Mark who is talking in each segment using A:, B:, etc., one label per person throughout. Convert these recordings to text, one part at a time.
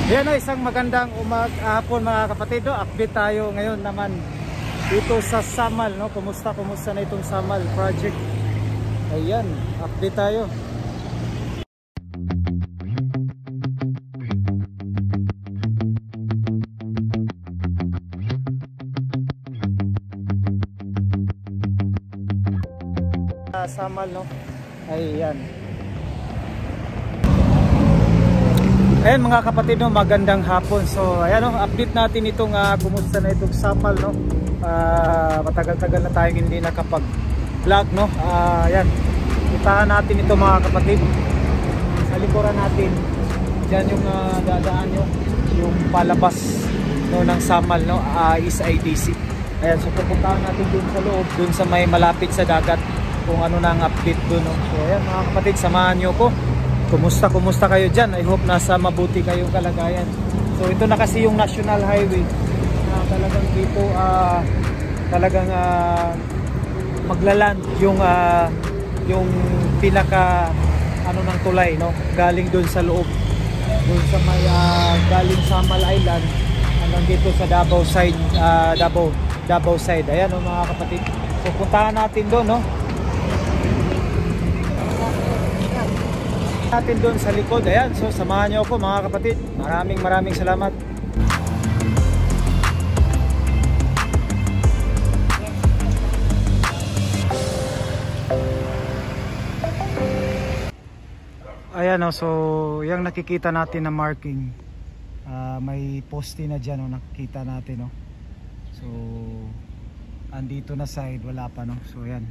A: Yan o, isang magandang hapon mga kapatid. Update tayo ngayon naman dito sa Samal, no? Kumusta na itong Samal project? Ayan, update tayo. Samal, no? Ayan. Ayan mga kapatid, no, magandang hapon. So ayan, no, update natin itong kumusta na itong Samal, no. Matagal-tagal na tayong hindi nakapag-vlog, no. Ayan, itahan natin ito mga kapatid. Sa likuran natin diyan yung dadaan yung palabas, no, ng Samal, no, is IDC. Ayan, so pupuntahan natin dun sa loob, dun sa may malapit sa dagat, kung ano na ang update dun, no. So ayan mga kapatid, samahan nyo ko. Kumusta kayo dyan? I hope nasa mabuti kayong kalagayan. So ito na kasi yung National Highway na talagang dito talagang maglaland yung pinaka ng tulay, no, galing doon sa loob, doon sa may galing Samal Island hanggang dito sa Davao side, Davao side. Ayan, no, mga kapatid, pupuntahan natin doon, no, natin doon sa likod. Ayan, so samahan nyo ako mga kapatid. Maraming salamat. Ayan, no, so yung nakikita natin na marking, may poste na dyan, no, nakikita natin, no. So andito na side, wala pa, no. So ayan,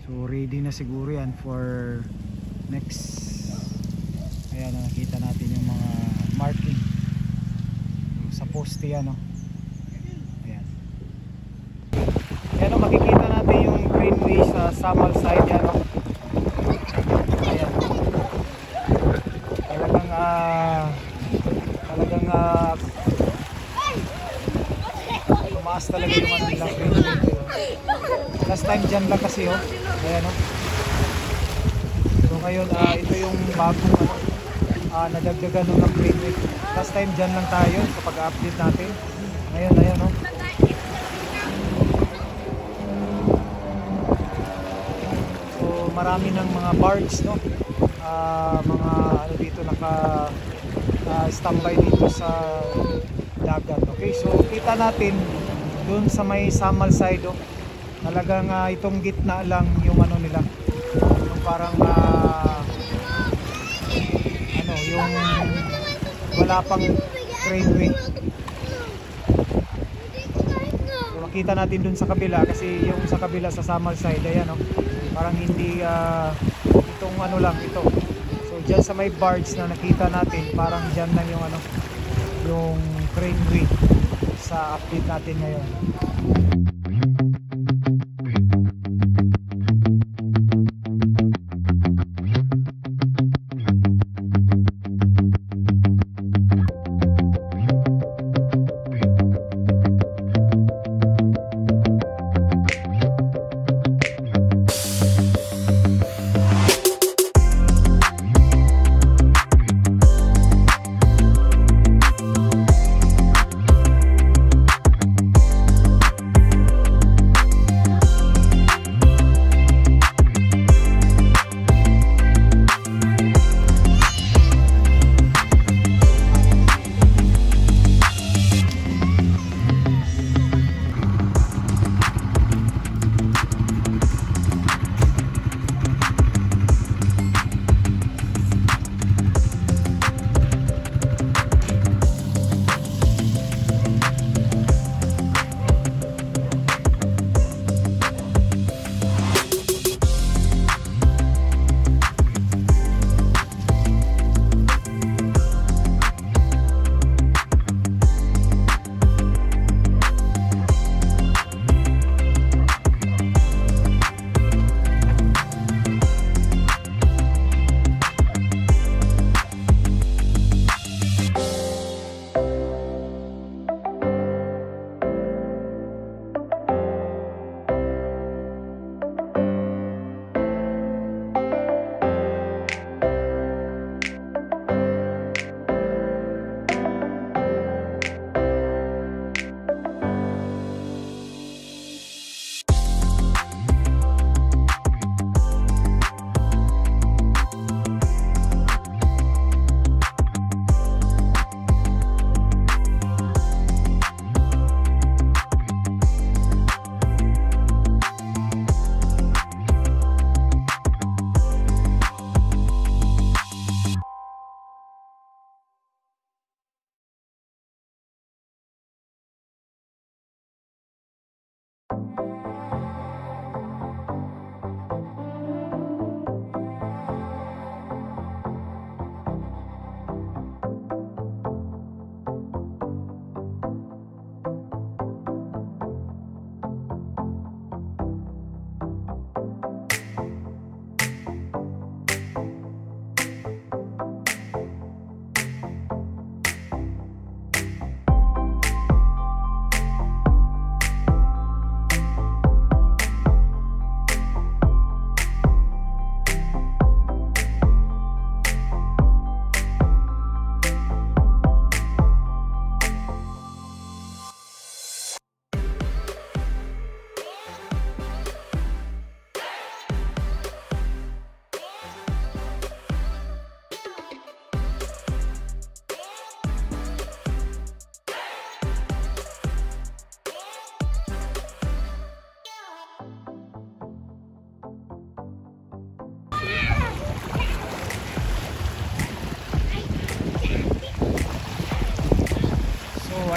A: so ready na siguro yan for next. Ayan, nakita natin yung mga marking sa poste yan, no? Ayan. Ayan, no, makikita natin yung greenway sa Samal side yan, no? Ayan. Talagang tumaas talaga yung ano nilang greenway. Last time dyan lang kasi, oh. Ayan, oh. So ngayon, ito yung bagong nadagdagan ng greenway. Last time dyan lang tayo sa pag-update natin. Ngayon, ayan, oh. So marami ng mga barge, no, mga ano dito standby dito sa dagat. Okay, so kita natin dun sa may Samal side, oh. Talagang itong gitna lang yung ano nila, yung parang yung wala pang trainway. So makita natin dun sa kabila, kasi yung sa kabila sa Samal side, ayan, no, parang hindi itong ano lang ito. So dyan sa may barge na nakita natin, parang dyan lang yung ano, yung trainway sa update natin ngayon.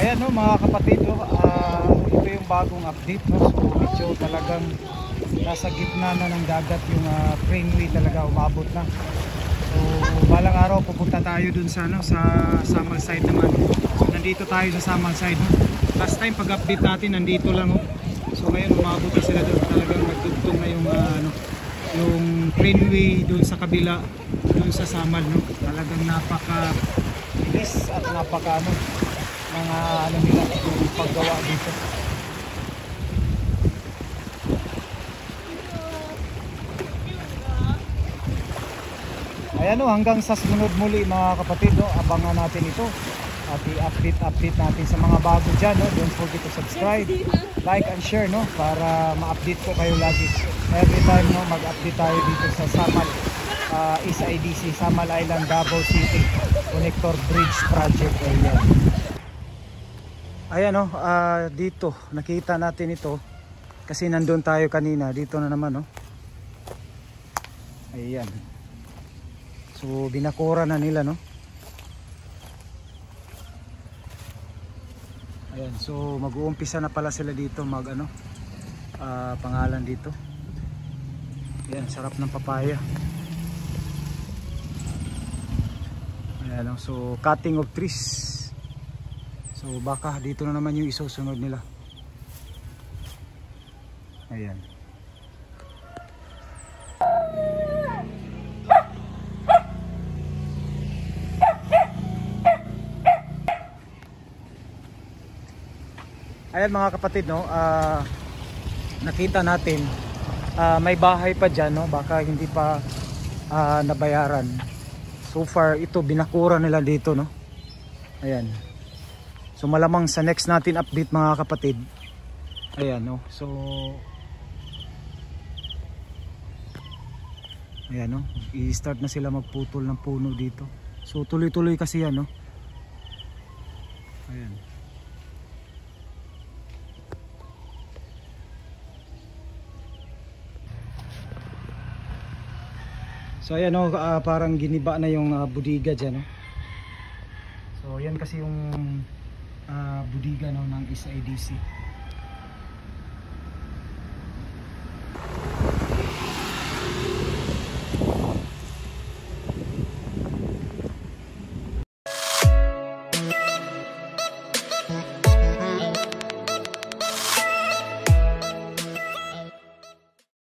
A: Ayan no mga kapatid, no, ito yung bagong update, no. So medyo talagang nasa gitna na ng dagat yung Greenway, talaga umabot na. So balang araw pupunta tayo dun sa, no, sa Samal side naman. So nandito tayo sa Samal side, no. Last time pag update natin nandito lang, no. So ngayon umabot na sila dun, talagang nagtugtong na yung yung Greenway dun sa kabila, dun sa Samal, no. Talagang napaka bilis at napaka mga nila yung paggawa dito. Ayan o, hanggang sa sunod muli mga kapatid, no, abangan natin ito at i-update natin sa mga bago dyan, no. Don't forget to subscribe, like and share, no, para ma-update ko kayo lagi every time, no, mag-update tayo dito sa Samal SIDC, Samal Island, Davao City Connector Bridge Project. Ayan o, dito nakita natin ito kasi nandun tayo kanina. Dito na naman, no. Ayan, so binakura na nila, no. Ayan, so mag-uumpisa na pala sila dito mag pangalan dito. Ayan, sarap ng papaya. Ayan, so cutting of trees. So baka dito na naman yung isusunod nila. Ayan. Ayan mga kapatid, no, nakita natin may bahay pa dyan, no, baka hindi pa nabayaran. So far ito binakura nila dito, no. Ayan. So malamang sa next natin update mga kapatid. Ayan, no. So ayan, no, i-start na sila magputol ng puno dito. So tuloy-tuloy kasi yan, no. Ayan. So ayan, no, parang giniba na yung budiga dyan, no. So yan kasi yung budiga, no, ng SIDC.